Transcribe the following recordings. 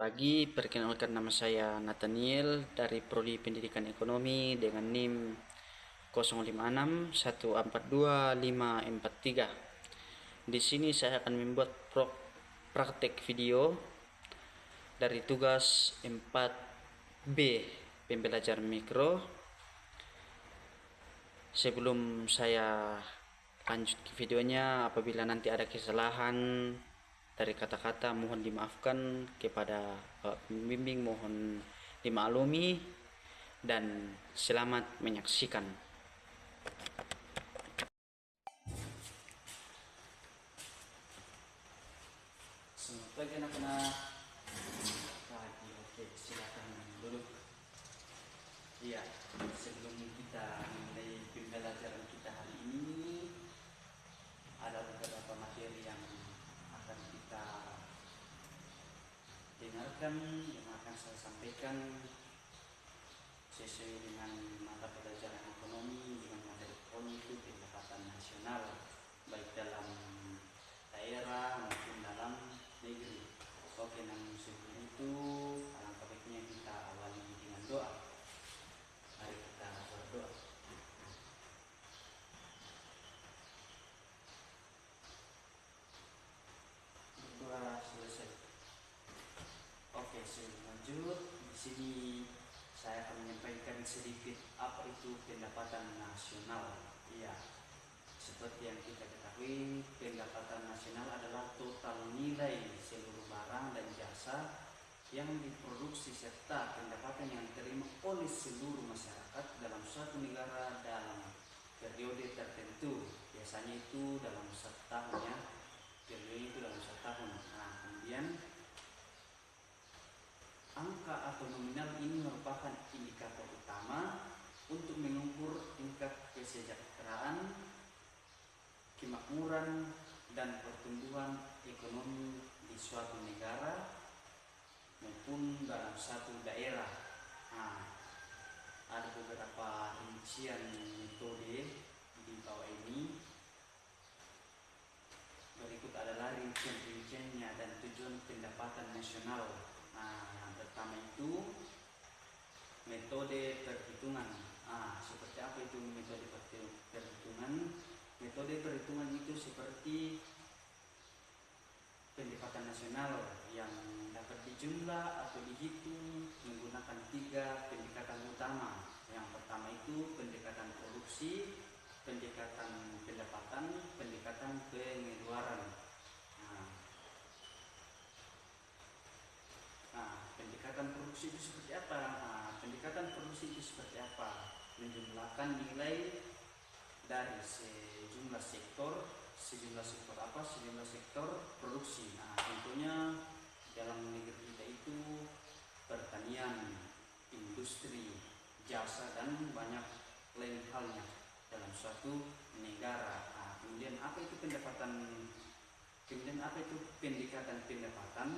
Pagi, perkenalkan nama saya Nathaniel dari Prodi Pendidikan Ekonomi dengan NIM 0561425543. Di sini saya akan membuat praktek video dari tugas 4B pembelajaran mikro. Sebelum saya lanjut ke videonya, apabila nanti ada kesalahan dari kata-kata mohon dimaafkan, kepada pembimbing mohon dimaklumi, dan selamat menyaksikan. Selamat pagi anak-anak. Pagi, oke, silakan duduk. Iya, sebelum kita mulai pembelajaran kita hari ini, ada beberapa materi yang akan kita dengarkan, yang akan saya sampaikan sesuai dengan mata pelajaran ekonomi dengan materi ekonomi itu pendapatan nasional, baik dalam daerah maupun dalam negeri. Oke, namun sebelum itu alangkah baiknya kita awali dengan doa. Mari kita berdoa. Berdoa selesai. Oke, sebelum lanjut, di sini saya akan menyampaikan sedikit apa itu pendapatan nasional. Iya, seperti yang kita ketahui, pendapatan nasional adalah total nilai seluruh barang dan jasa yang diproduksi serta pendapatan yang diterima oleh seluruh masyarakat dalam suatu negara dalam periode tertentu. Biasanya itu dalam satu tahun ya. Periode itu dalam satu tahun. Nah, kemudian angka atau nominal ini merupakan indikator utama untuk mengukur tingkat kesejahteraan, kemakmuran, dan pertumbuhan ekonomi di suatu negara maupun dalam satu daerah. Nah, ada beberapa rincian metode di bawah ini. Berikut adalah rincian-rinciannya dan tujuan pendapatan nasional. Nah, yang pertama itu metode perhitungan. Seperti apa itu metode perhitungan? Metode perhitungan itu seperti pendapatan nasional yang dapat dijumlah atau dihitung menggunakan 3 pendekatan utama. Yang pertama itu pendekatan produksi, pendekatan pendapatan, pendekatan pengeluaran. Pendekatan produksi itu seperti apa? Pendekatan produksi itu seperti apa? Menjumlahkan nilai dari sejumlah sektor apa? Sejumlah sektor produksi. Contohnya dalam negeri kita itu pertanian, industri, jasa, dan banyak lain halnya dalam suatu negara. Kemudian apa itu pendekatan pendapatan?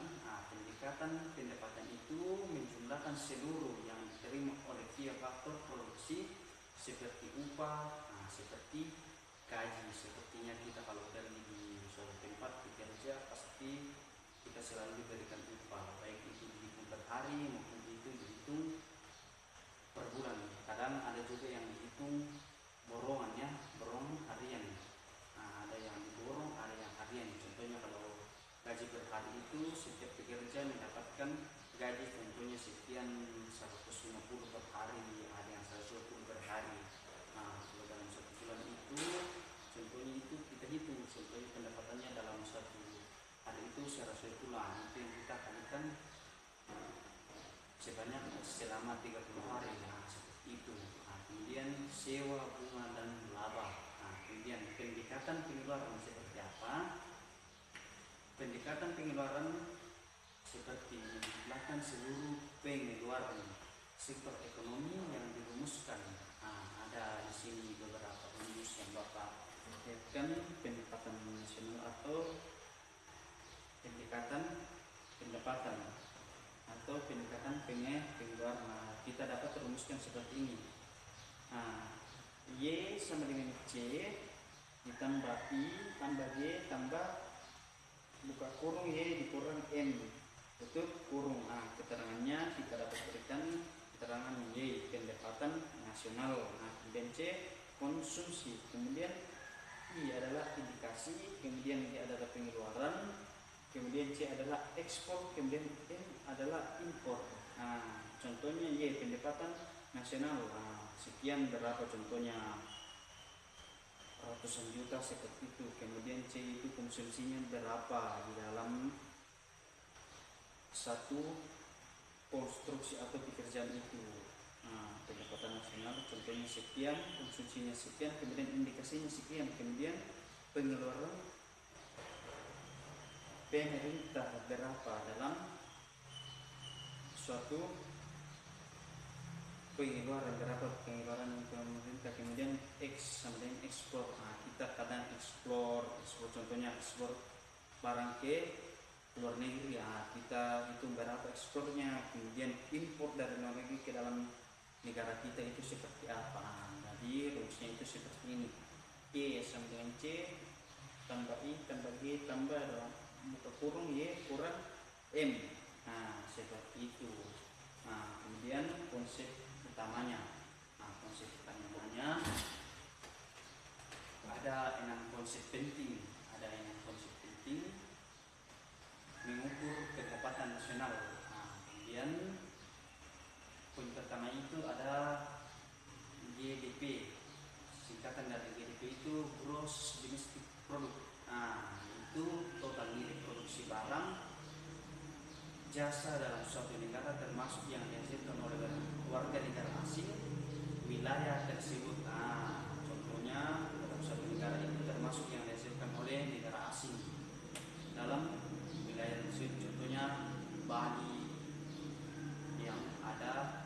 Pendekatan pendapatan itu menjumlahkan seluruh yang diterima oleh tiap faktor produksi seperti upah, seperti gaji. Sepertinya kita kalau pergi di suatu tempat bekerja pasti kita selalu diberikan upah, baik itu dihitung per hari maupun itu dihitung per bulan. Kadang ada juga yang dihitung borongan harian. Ada yang diborong, ada yang harian. Contohnya kalau gaji per hari itu setiap pekerja mendapatkan gaji contohnya sekian 150 per hari, ada yang 120 per hari. Kalau dalam satu bulan itu contohnya itu kita hitung, contohnya pendapatannya dalam satu hari itu 100 bulan, itu yang kita kalikan sebanyak selama 30 hari. Seperti itu. Kemudian sewa, bunga, dan laba. Kemudian pendekatan pengeluaran seperti apa? Pendekatan pengeluaran seperti menjumlahkan seluruh pengeluaran sektor ekonomi yang dirumuskan. Ada di sini beberapa rumus yang Bapak lihatkan. Pendekatan nasional atau pendekatan pendapatan atau pendekatan pengeluaran. Kita dapat rumuskan seperti ini. Y sama dengan C ditambah I tambah Y tambah buka kurung Y dikurang M tutup kurung. keterangannya kita dapat berikan keterangan Y pendapatan nasional. Kemudian C konsumsi, kemudian I adalah indikasi, kemudian D adalah pengeluaran, kemudian C adalah ekspor, kemudian M adalah impor. Contohnya Y pendapatan nasional, sekian berapa contohnya ratusan juta seperti itu. Kemudian C itu konsumsinya berapa di dalam satu konstruksi atau pekerjaan itu. Pendapatan nasional contohnya sekian, konsumsinya sekian, kemudian indikasinya sekian, kemudian pengeluaran pemerintah berapa dalam suatu pengeluaran, berapa pengeluaran pemerintah, kemudian X sama dengan ekspor. Kita kadang ekspor contohnya ekspor barang ke luar negeri, kita hitung berapa ekspornya, kemudian impor dari luar negeri ke dalam negara kita itu seperti apa. Jadi rumusnya itu seperti ini: E sama dengan C tambah I tambah G tambah buka kurung Y kurang M. Seperti itu. Kemudian konsep utamanya. Konsep utamanya ada 6 konsep penting. Mengukur pendapatan nasional. Kemudian poin pertama itu ada GDP. Singkatan dari GDP itu Gross Domestic Product. Itu total nilai produksi barang jasa dalam suatu negara termasuk yang dihasilkan oleh warga negara asing wilayah tersebut. Contohnya dalam suatu negara itu termasuk yang dihasilkan oleh negara asing dalam wilayah tersebut, contohnya Bali yang ada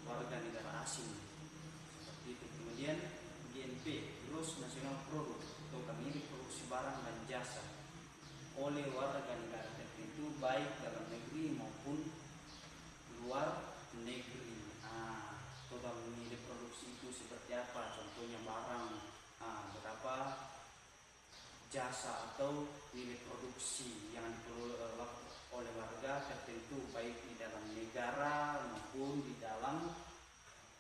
warga negara asing seperti itu. Kemudian GNP Gross National Product, total nilai produksi barang dan jasa oleh warga negara tertentu baik dalam negeri maupun luar negeri. Total nilai produksi itu seperti apa, contohnya barang berapa, jasa atau nilai produksi yang diperoleh oleh warga tertentu baik di dalam negara maupun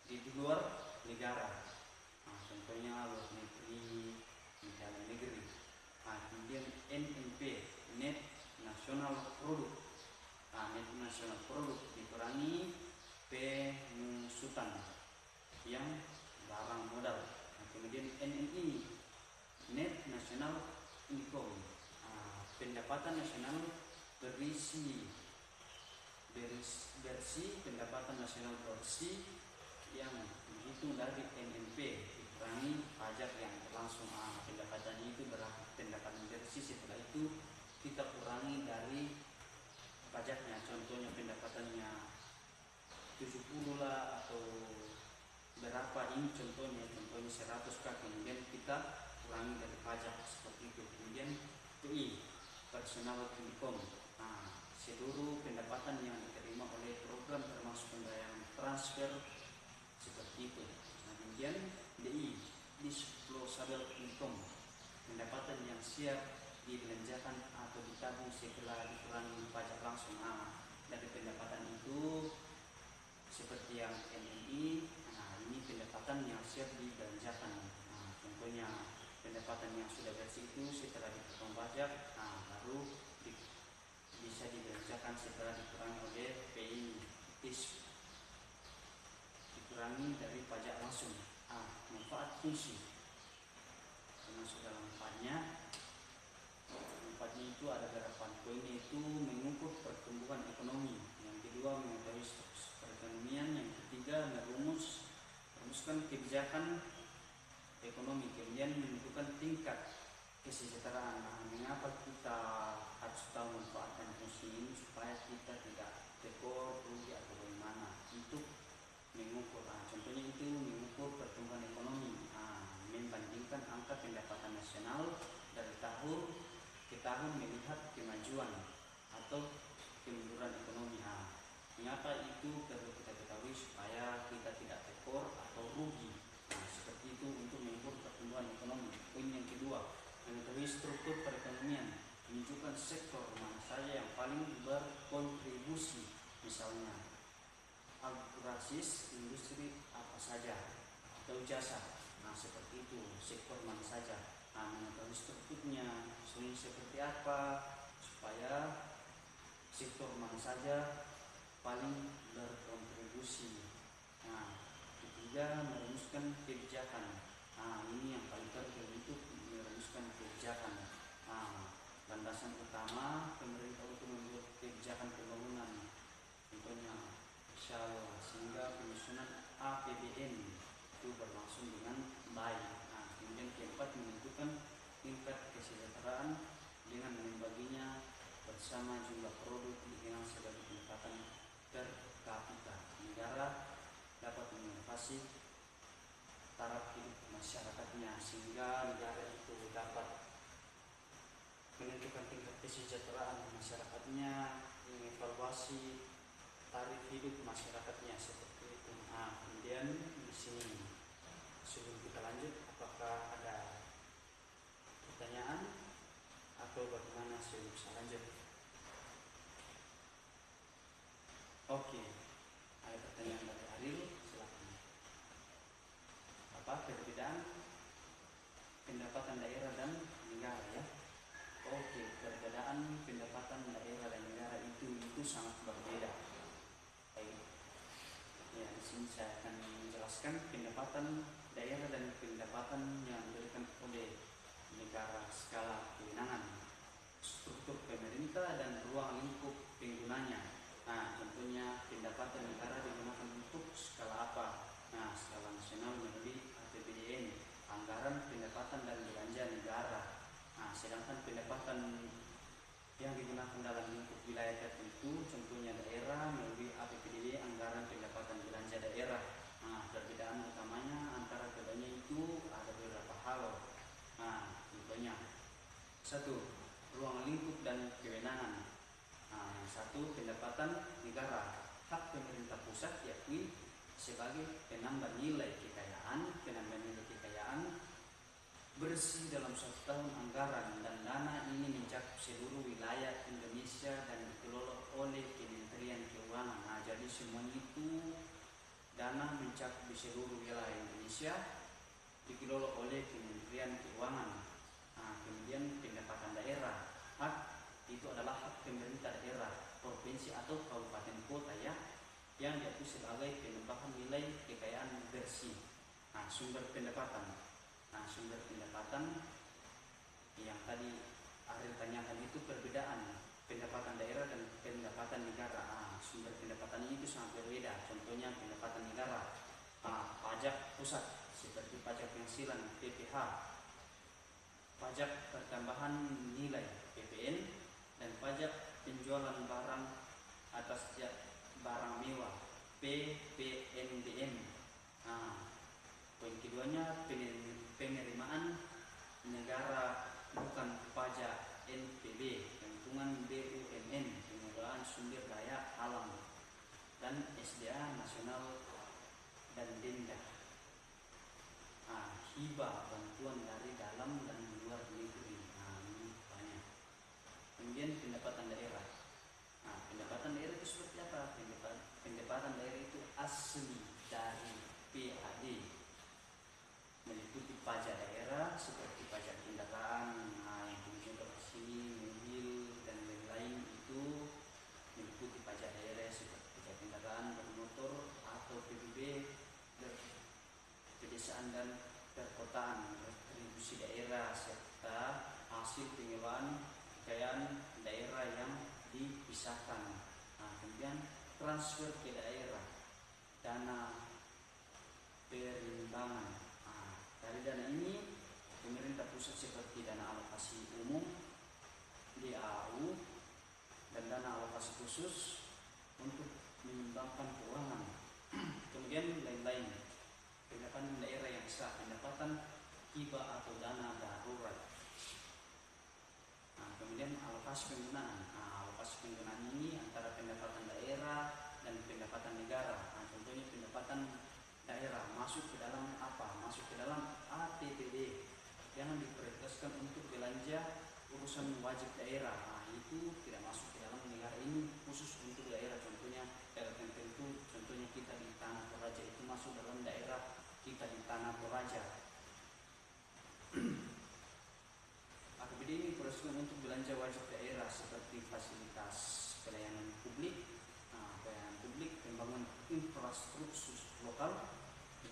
di luar negara. Contohnya luar negeri, di dalam negeri. Kemudian NNP Net National Product. Net National Product dikurangi pengusutan yang barang modal. Kemudian NNI Net National Income, pendapatan nasional berisi pendapatan nasional bersih yang dihitung dari NNP dikurangi pajak yang langsung. Pendapatannya itu berapa pendapatan bersih, setelah itu kita kurangi dari pajaknya. Contohnya pendapatannya 70 lah atau berapa, ini contohnya 100 kah, kemudian kita kurangi dari pajak seperti itu. Kemudian PI personal income, seluruh pendapatan yang diterima oleh program termasuk pembayaran transfer seperti itu. Kemudian DI disposable income, pendapatan yang siap dibelanjakan atau ditabung setelah dikurangi pajak langsung. Dari pendapatan itu seperti yang NNI, ini pendapatan yang siap dibelanjakan. Contohnya pendapatan yang sudah bersih itu setelah dipotong pajak, baru bisa dibelanjakan setelah dikurangi oleh PI, dikurangi dari pajak langsung. Manfaat fungsi termasuk dalam manfaatnya itu ada 8 poin, yaitu mengukur pertumbuhan ekonomi, yang kedua mengetahui struktur perekonomian, yang ketiga merumuskan kebijakan ekonomi, kemudian menentukan tingkat kesejahteraan. Mengapa kita harus tahu manfaat dan fungsi ini, supaya kita tidak tekor, rugi atau bagaimana untuk mengukur. Contohnya itu mengukur pertumbuhan ekonomi, membandingkan angka pendapatan nasional dari tahun ke tahun melihat kemajuan atau kemunduran ekonomi. Mengapa itu perlu kita ketahui, supaya kita tidak tekor atau rugi. Seperti itu untuk mengukur pertumbuhan ekonomi. Poin yang kedua, mengetahui struktur perekonomian, menunjukkan sektor mana saja yang paling berkontribusi. Misalnya berbasis industri apa saja atau jasa. Nah, seperti itu, sektor mana saja. Nah, mengetahui strukturnya, seperti apa, supaya sektor mana saja paling berkontribusi. Nah, ketiga, merumuskan kebijakan. Nah, ini yang paling penting untuk merumuskan kebijakan. Nah, landasan utama pemerintah untuk membuat kebijakan pembangunan, contohnya insyaallah, sehingga penyusunan APBN itu berlangsung dengan baik. Nah, kemudian keempat, menentukan tingkat kesejahteraan dengan membaginya bersama jumlah produk dikenal sebagai pendapatan per kapita. Negara dapat menginovasi taraf hidup masyarakatnya sehingga negara itu dapat menentukan tingkat kesejahteraan masyarakatnya, mengevaluasi tarif hidup masyarakatnya seperti itu. Nah, kemudian di sini sebelum kita lanjut, apakah ada pertanyaan atau bagaimana sebelum saya lanjut? Oke, ada pertanyaan dari Ariel, silakan. Apa perbedaan pendapatan daerah dan negara ya? Oke, perbedaan pendapatan daerah dan negara itu sangat berbeda. Baik. Ya, di sini saya akan menjelaskan pendapatan daerah dan pendapatan yang diberikan oleh negara skala kewenangan, struktur pemerintah dan ruang lingkup penggunanya. Nah, contohnya pendapatan negara digunakan untuk skala apa? Nah, skala nasional melalui APBN, anggaran pendapatan dan belanja negara. Nah, sedangkan pendapatan yang digunakan dalam lingkup wilayah tertentu, contohnya daerah melalui APBD, anggaran pendapatan belanja daerah. Nah, perbedaan utamanya antara keduanya itu ada beberapa hal. Nah, contohnya satu, ruang lingkup dan kewenangan. Nah, yang satu, pendapatan negara, hak pemerintah pusat diakui sebagai penambah nilai kekayaan, bersih dalam satu tahun anggaran, dan dana ini mencakup seluruh wilayah Indonesia dan dikelola oleh Kementerian Keuangan. Nah, jadi semuanya itu dana mencakup di seluruh wilayah Indonesia, dikelola oleh Kementerian Keuangan. Nah, kemudian pendapatan daerah, hak itu adalah hak pemerintah daerah, provinsi atau kabupaten kota ya, yang diakui sebagai penambahan nilai kekayaan bersih. Nah, sumber pendapatan. Nah, sumber pendapatan yang tadi Ariel tanyakan itu perbedaan pendapatan daerah dan pendapatan negara. Sumber pendapatan itu sangat berbeda. Contohnya pendapatan negara, pajak pusat seperti pajak penghasilan PPH, pajak pertambahan nilai PPN, dan pajak penjualan barang atas barang mewah PPNBM. Poin keduanya, penerimaan negara bukan pajak NPB, keuntungan BUMN, pengelolaan sumber daya alam, dan SDA nasional dan denda. Hibah, bantuan dari dalam dan luar negeri. Ini banyak. Kemudian pendapatan daerah. Pendapatan daerah itu seperti apa? Pendapatan daerah itu asli dari PAD, meliputi pajak daerah seperti pajak kendaraan, yang kemudian di sini mobil dan lain-lain, itu meliputi pajak daerah seperti pajak kendaraan bermotor atau PBB, pedesaan dan perkotaan, retribusi daerah, serta hasil pengelolaan kekayaan daerah yang dipisahkan. Kemudian transfer ke daerah, dana perimbangan. Dari dana ini pemerintah pusat seperti dana alokasi umum DAU dan dana alokasi khusus untuk menyumbangkan keuangan. Kemudian lain-lain. Pendapatan daerah yang sah, pendapatan hibah atau dana darurat. Kemudian alokasi penggunaan. Alokasi penggunaan ini antara pendapatan daerah dan pendapatan negara. Contohnya pendapatan daerah masuk ke dalam apa? Masuk ke dalam APBD, yang diprioritaskan untuk belanja urusan wajib daerah. Itu tidak masuk ke dalam negara, ini khusus untuk daerah. Contohnya daerah tertentu, contohnya kita di tanah infrastruktur lokal,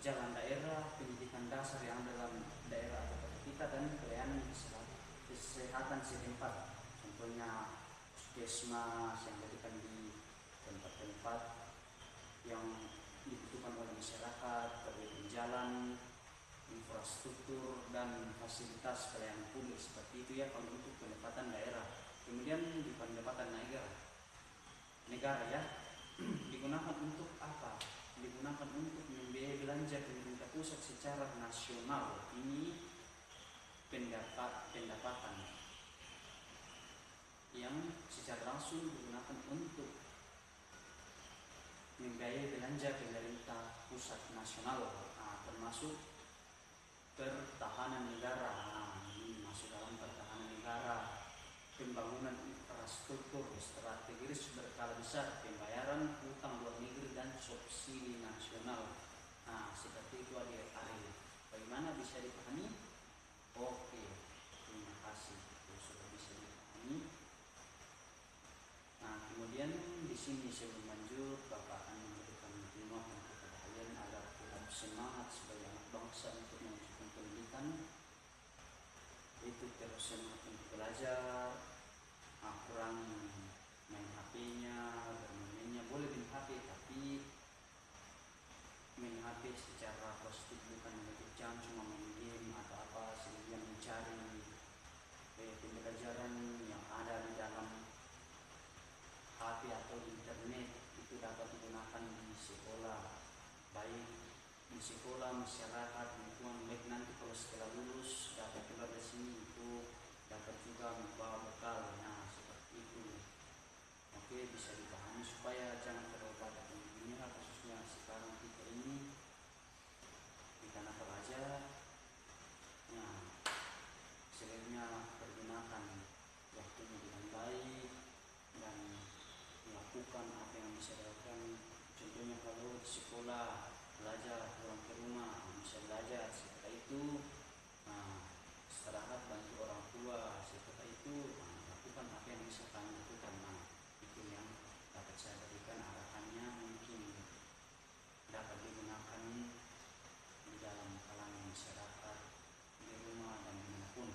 jalan daerah, pendidikan dasar yang dalam daerah atau kota kita, dan pelayanan kesehatan setempat. Contohnya puskesmas yang diberikan di tempat-tempat yang dibutuhkan oleh masyarakat, perbaikan jalan, infrastruktur, dan fasilitas pelayanan publik seperti itu ya kalau untuk pendapatan daerah. Kemudian di pendapatan negara ya digunakan untuk apa? Digunakan untuk membiayai belanja pemerintah pusat secara nasional. Ini pendapatan yang secara langsung digunakan untuk membiayai belanja pemerintah pusat nasional, termasuk pertahanan negara. Ini masuk dalam pertahanan negara, pembangunan infrastruktur strategis berskala besar, pembayaran utang luar negeri, dan subsidi nasional. Seperti itu adik. Bagaimana bisa dipahami? Oke, terima kasih. Sudah bisa dipahami. Kemudian di sini sebelum lanjut, Bapak akan memberikan himbauan kepada kalian agar tetap semangat sebagai anak bangsa untuk melanjutkan pendidikan. Itu terus semangat untuk belajar, kurang main HP-nya, bermainnya boleh main HP, tapi main HP secara positif, bukan negatif. Jangan cuma main game atau apa, sehingga mencari pembelajaran yang ada di dalam HP atau internet. Itu dapat digunakan di sekolah, baik di sekolah, masyarakat, lingkungan, baik nanti kalau setelah lulus dapat keluar dari sini itu dapat juga membawa bekal. Seperti itu. Oke, bisa dipahami supaya jangan terlalu banyak menyerah, khususnya sekarang kita ini di tanah Toraja. Sebaiknya pergunakan waktunya dengan baik dan melakukan apa yang bisa dilakukan. Contohnya kalau di sekolah belajar, pulang ke rumah bisa belajar. Setelah itu istirahat, bantu orang tua. Setelah itu lakukan apa yang bisa kalian lakukan. Itu yang dapat saya berikan arahannya, mungkin dapat digunakan di dalam kalangan masyarakat, di rumah, dan dimanapun.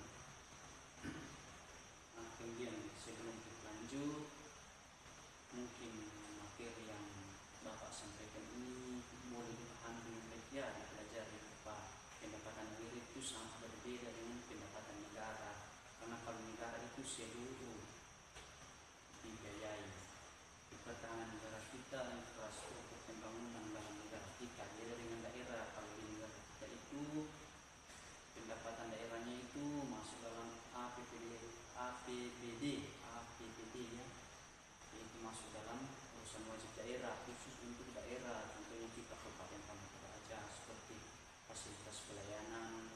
Kemudian sebelum kita lanjut, mungkin materi yang Bapak sampaikan ini boleh dipahami dengan baik ya, dipelajari. Pendapatan negara itu sangat berbeda dengan pendapatan negara, karena kalau negara itu seluruh dibiayai. Di pertahanan negara kita, infrastruktur pembangunan dalam negara kita beda dengan daerah. Kalau di negara kita itu pendapatan daerahnya itu masuk dalam APBD ya, itu masuk dalam urusan wajib daerah khusus untuk daerah. Contohnya kita Kabupaten Pamekasan Toraja, seperti fasilitas pelayanan,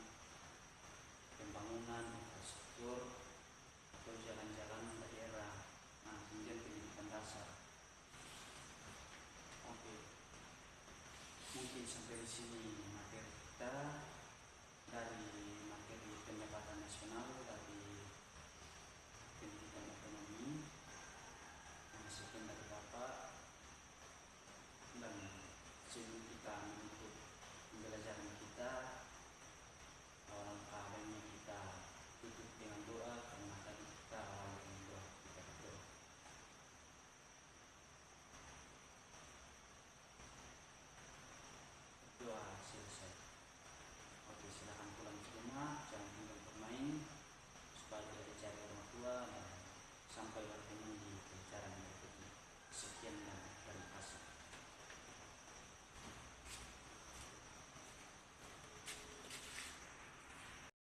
pembangunan infrastruktur atau jalan-jalan daerah. Kemudian pendidikan dasar. Oke, mungkin sampai di sini materi kita.